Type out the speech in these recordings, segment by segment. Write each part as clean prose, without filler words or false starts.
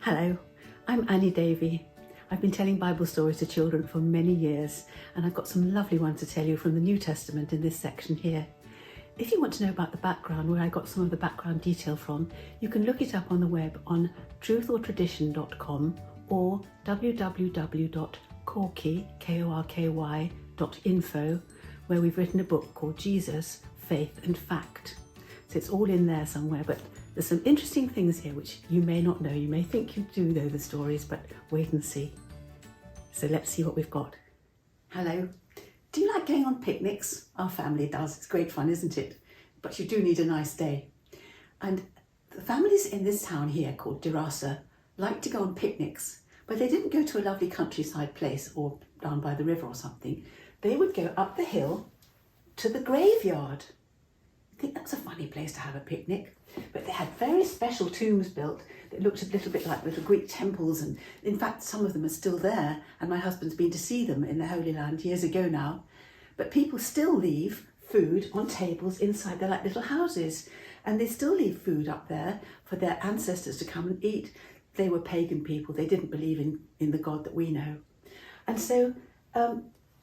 Hello, I'm Anni Davey. I've been telling Bible stories to children for many years, and I've got some lovely ones to tell you from the New Testament in this section here. If you want to know about the background, where I got some of the background detail from, you can look it up on the web on truthortradition.com or www.korky.info, where we've written a book called Jesus, Faith and Fact. So it's all in there somewhere, but there's some interesting things here which you may not know. You may think you do know the stories, but wait and see. So let's see what we've got. Hello. Do you like going on picnics? Our family does. It's great fun, isn't it? But you do need a nice day. And the families in this town here called Gerasene like to go on picnics, but they didn't go to a lovely countryside place or down by the river or something. They would go up the hill to the graveyard. I think that's a funny place to have a picnic. But they had very special tombs built that looked a little bit like little Greek temples, and in fact some of them are still there, and my husband's been to see them in the Holy Land years ago now. But people still leave food on tables inside their like little houses, and they still leave food up there for their ancestors to come and eat. They were pagan people. They didn't believe in the God that we know. And so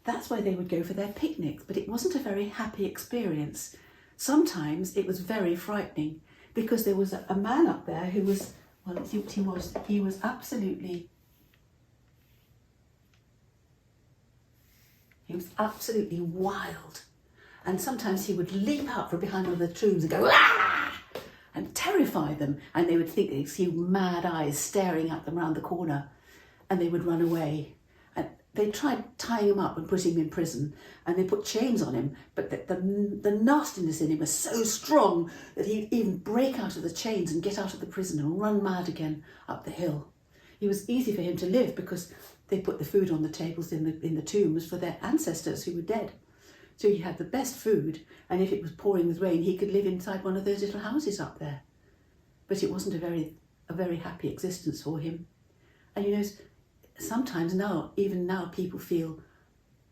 that's why they would go for their picnics, but it wasn't a very happy experience. Sometimes it was very frightening, because there was a man up there who was, well, let's see what he was. He was absolutely wild. And sometimes he would leap out from behind one of the tombs and go, "Ah!" and terrify them. And they would think they'd see mad eyes staring at them round the corner, and they would run away. And they tried tying him up and putting him in prison, and they put chains on him, but the nastiness in him was so strong that he'd even break out of the chains and get out of the prison and run mad again up the hill. It was easy for him to live because they put the food on the tables in the tombs for their ancestors who were dead. So he had the best food, and if it was pouring with rain, he could live inside one of those little houses up there. But it wasn't a very happy existence for him. And you know, sometimes now, even now, people feel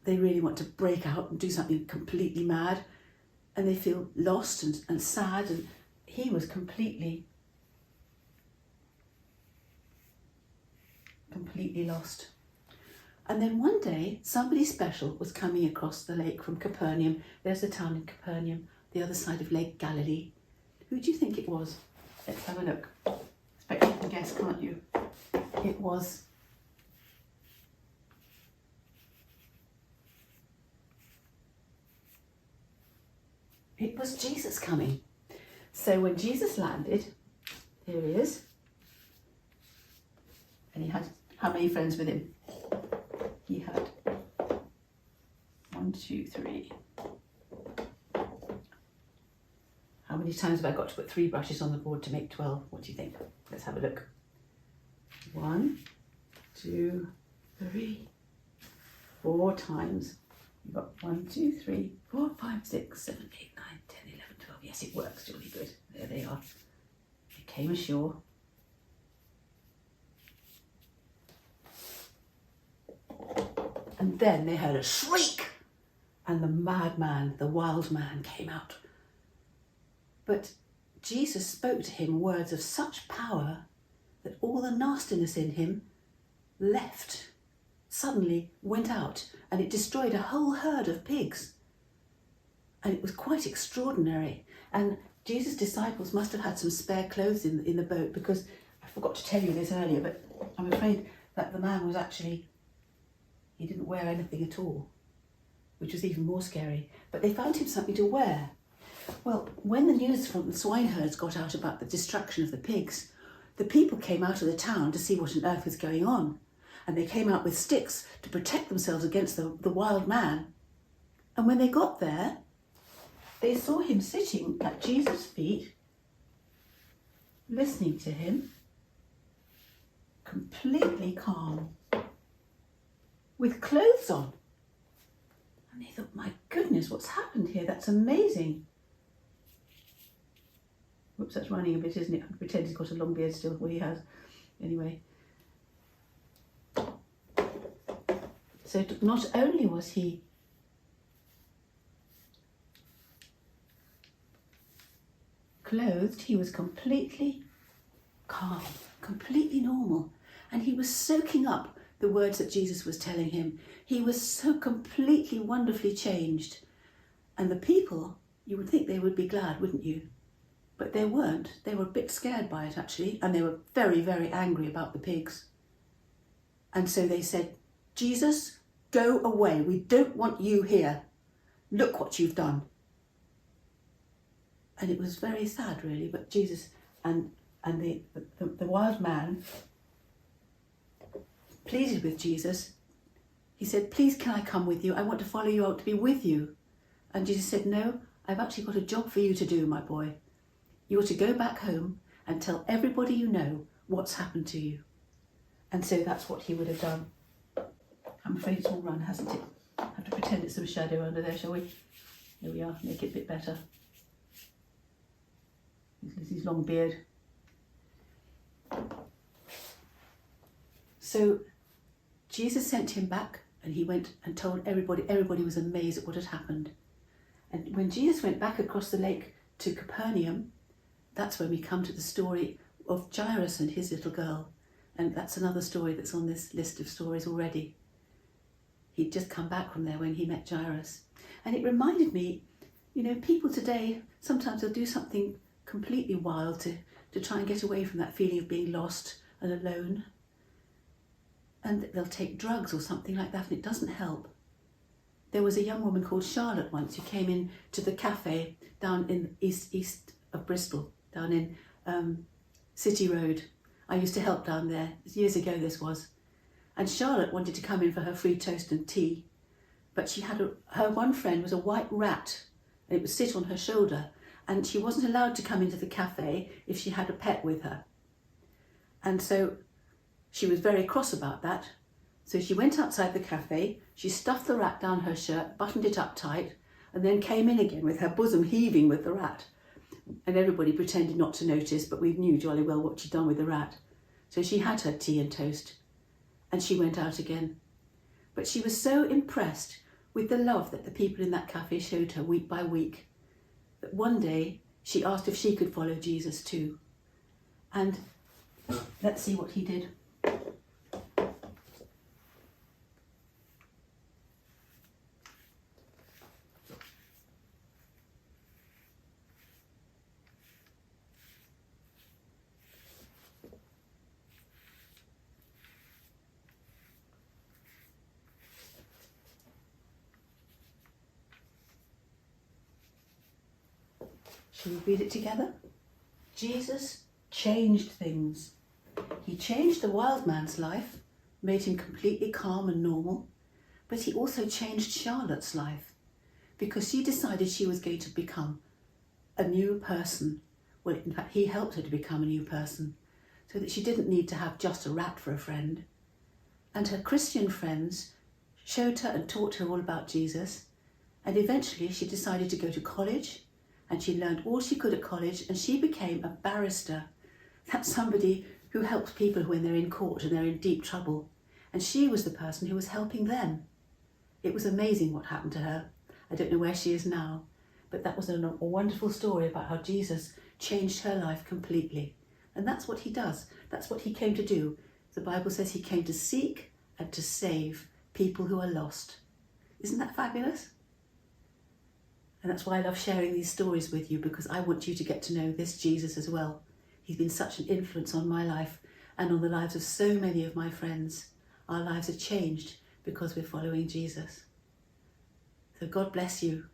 they really want to break out and do something completely mad, and they feel lost and sad, and he was completely lost. And then one day, somebody special was coming across the lake from Capernaum. There's the town in Capernaum, the other side of Lake Galilee. Who do you think it was? Let's have a look. I expect you can guess, can't you? It was Jesus coming. So when Jesus landed, here he is, and he had how many friends with him? He had 1, 2, 3. How many times have I got to put 3 brushes on the board to make 12? What do you think? Let's have a look. 1, 2, 3, 4 times. You've got 1, 2, 3, 4, 5, 6, 7, 8, 9, 10, 11, 12. Yes, it works, jolly good. There they are. They came ashore. And then they heard a shriek, and the madman, the wild man, came out. But Jesus spoke to him words of such power that all the nastiness in him left, suddenly went out, and it destroyed a whole herd of pigs. And it was quite extraordinary. And Jesus' disciples must have had some spare clothes in the boat, because I forgot to tell you this earlier, but I'm afraid that the man was actually, he didn't wear anything at all, which was even more scary. But they found him something to wear. Well, when the news from the swineherds got out about the destruction of the pigs, the people came out of the town to see what on earth was going on. And they came out with sticks to protect themselves against the wild man. And when they got there, they saw him sitting at Jesus' feet, listening to him, completely calm, with clothes on. And they thought, my goodness, what's happened here? That's amazing. Whoops, that's running a bit, isn't it? I pretend he's got a long beard still. Well, he has. Anyway. So not only was he clothed, he was completely calm. completely normal. And he was soaking up the words that Jesus was telling him. He was so completely wonderfully changed. And the people, you would think they would be glad, wouldn't you? But they weren't. They were a bit scared by it, actually, and they were very, very angry about the pigs. And so they said, Jesus, go away. We don't want you here. Look what you've done. And it was very sad, really, but Jesus and the wild man pleaded with Jesus. He said, please, can I come with you? I want to follow you. I want to be with you. And Jesus said, no, I've actually got a job for you to do, my boy. You are to go back home and tell everybody you know what's happened to you. And so that's what he would have done. I'm afraid it's all run, hasn't it? I have to pretend it's some shadow under there, shall we? There we are, make it a bit better. His long beard. So Jesus sent him back, and he went and told everybody. Everybody was amazed at what had happened. And when Jesus went back across the lake to Capernaum, that's when we come to the story of Jairus and his little girl. And that's another story that's on this list of stories already. He'd just come back from there when he met Jairus. And it reminded me, you know, people today, sometimes they'll do something completely wild to try and get away from that feeling of being lost and alone. And they'll take drugs or something like that, and it doesn't help. There was a young woman called Charlotte once who came in to the cafe down in east of Bristol, down in City Road. I used to help down there, years ago this was. And Charlotte wanted to come in for her free toast and tea, but she had her one friend was a white rat, and it would sit on her shoulder, and she wasn't allowed to come into the cafe if she had a pet with her. And so she was very cross about that. So she went outside the cafe, she stuffed the rat down her shirt, buttoned it up tight, and then came in again with her bosom heaving with the rat. And everybody pretended not to notice, but we knew jolly well what she'd done with the rat. So she had her tea and toast, and she went out again. But she was so impressed with the love that the people in that cafe showed her week by week, that one day she asked if she could follow Jesus too. And let's see what he did. Shall we read it together? Jesus changed things. He changed the wild man's life, made him completely calm and normal, but he also changed Charlotte's life because she decided she was going to become a new person. Well, in fact, he helped her to become a new person so that she didn't need to have just a rat for a friend. And her Christian friends showed her and taught her all about Jesus. And eventually she decided to go to college, and she learned all she could at college, and she became a barrister. That's somebody who helps people when they're in court and they're in deep trouble. And she was the person who was helping them. It was amazing what happened to her. I don't know where she is now, but that was a wonderful story about how Jesus changed her life completely. And that's what he does. That's what he came to do. The Bible says he came to seek and to save people who are lost. Isn't that fabulous? And that's why I love sharing these stories with you, because I want you to get to know this Jesus as well. He's been such an influence on my life and on the lives of so many of my friends. Our lives are changed because we're following Jesus. So God bless you.